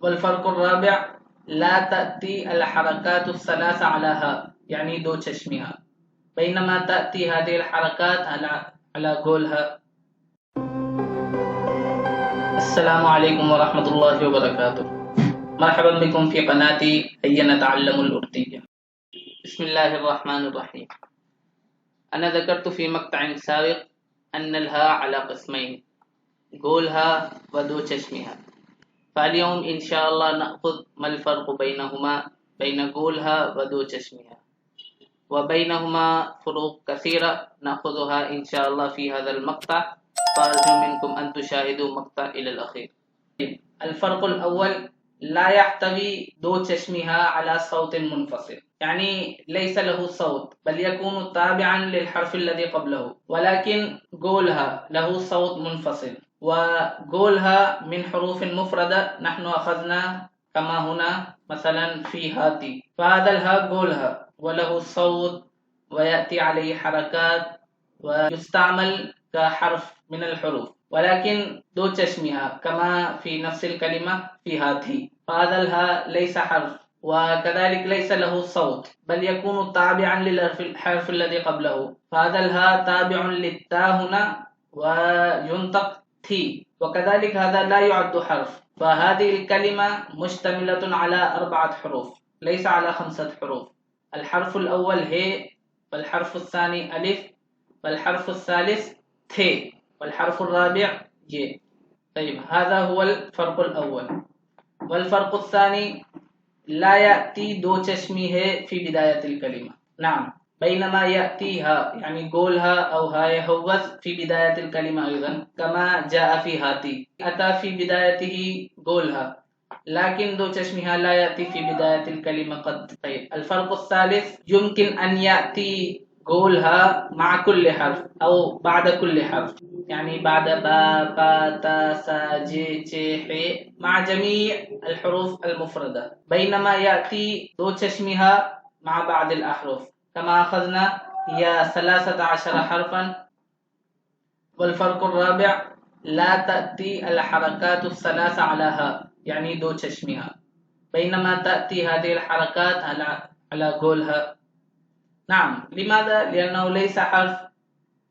वल्फर्क़ अर्राबिअ ला तअती अल हरकात अस्सलास अला हा, यानी दो चश्मिया, बैनमा तअती हादिहिल हरकात अला गोलहा। अस्सलामु अलैकुम व रहमतुल्लाहि व बरकातुहू। मरहबन बिकुम फी क़नाती हैया नतअल्लमुल उर्दिया। बिस्मिल्लाहिर रहमानिर रहीम। अना ज़करतु फी मक़तइन साबिक़ अन्नल हा अला क़िस्मैन, गोलहा व दो चश्मिहा। फ़अल-यौम इंशाअल्लाह नअख़ुज़ मल फ़र्क़ु बैनहुमा, बैन गोलहा व दो चश्मिहा, व बैनहुमा फ़ुरूक़ कसीरा नअख़ुज़ुहा इंशाअल्लाह फी हाज़ल मक़्ता, फ़अरजू मिनकुम अन तुशाहिदू मक़्ता इलल अख़ीर। अल फ़र्क़ुल अव्वल ला यहतवी दो चश्मिहा अला सौतिन मुनफ़सिल, यानी लैसा लहू सौत बल यकूनु ताबिअन लिल हर्फ़िल लज़ी क़ब्लहू, वलाकिन गोलहा लहू सौत मुनफ़सिल व गोलहा मिन हुरूफ़िन मुफ़रदा नहनु अख़ज़ना कमा हुना मसलन फी हाती, फ़हाज़ल हा गोलहा व लहू सौत व याती अलैहि हरकात व युस्तअमल का हर्फ़ मिनल हुरूफ़, वलाकिन दो चश्मिहा कमा फी नफ़्सिल कलिमा फी हाती, फ़हाज़ल हा लैसा हर्फ़ वकज़ालिक लैसा लहू सौत बल यकूनु ताबिअन लिल हर्फ़िल लज़ी क़ब्लहू, फ़हाज़ल हा ताबिउन लित्ता हुना व युन्तक़ थी, वकज़ालिक हाज़ा ला युअद्दु हर्फ़, फ़हाज़िहिल कलिमा मुश्तमिलतुन अला अर्बअत हुरूफ़ लैसा अला ख़म्सत हुरूफ़। अल हर्फ़ुल अव्वल हे, वल हर्फ़ुस सानी अलिफ़, वल हर्फ़ुस सालिस थे, वल हर्फ़ुर राबिअ ये। तय्यब, हाज़ा हुवल फ़र्क़ुल अव्वल। वल फ़र्क़ुस सानी ला याती दो चश्मी है फी बिदायतिल कलिमा, नाम बैनमा याती हा यानी गोलहा औ हा यहुव्वज़ फी बिदायतिल कलिमा अयज़न कमा जाअ फी हाती, अता फी बिदायतिही गोलहा लाकिन दो चश्मिहा ला याती फी बिदायतिल कलिमा क़त। तय्यब, अल फ़र्क़ुस सालिस युमकिन अन याती गोलहा मअ कुल्लि हर्फ़ औ बअद कुल्लि हर्फ़, यानी बाद बा पा ता सा जे चे हे मअ जमी' अल हुरूफ़ अल मुफ़रदा, बैनमा याती दो चश्मिहा मअ बअदिल अहरुफ़ कमा अख़ज़ना या सलासत अशर हर्फ़न। वल फ़र्क़ुर राबिअ ला तअती अल हरकातु अस्सलास अला हा, यानी दो चश्मिहा, बैनमा तअती हादिहिल हरकात अला गोलहा। नाम लिमाज़ा लिअन्नहु लैसा हर्फ़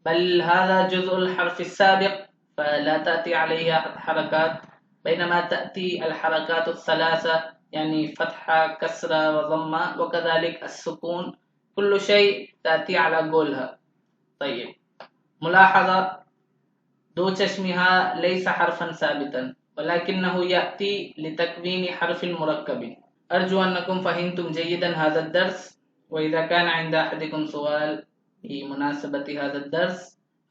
बल हाज़ा जुज़उल हर्फ़िस साबिक़ फ़ला तअती अलैहि हरकात, बैनमा तअती अल हरकातु अस्सलासा यानी फ़त्हा कसरा व ज़म्मा वकज़ालिक अस्सुकून कुल्लु शै तअती अला गोलहा। तय्यब, मुलाहज़ा दो चश्मिहा लैसा हर्फ़न साबितन वलाकिन्नहु याती लितकवीनि हर्फ़िन मुरक्कबिन। अर्जू अन्नकुम फ़हिमतुम जय्यदन हाज़ा दर्स, व इज़ा कान इंद अहदिकुम सुआल फी मुनासबति हाज़ा दर्स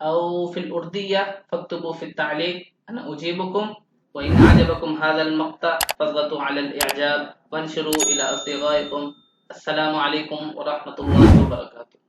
औ फ़िल उर्दिया फ़क्तुबू फ़ित तालीक़ अना उजीबुकुम, व इन अजबकुम हाज़ल मक़्ता फ़ज़ग़तू अलल इअजाब वंशुरू इला अस्दिक़ाइकुम। अस्सलामु अलैकुम व रहमतुल्लाहि व बरकातुहू।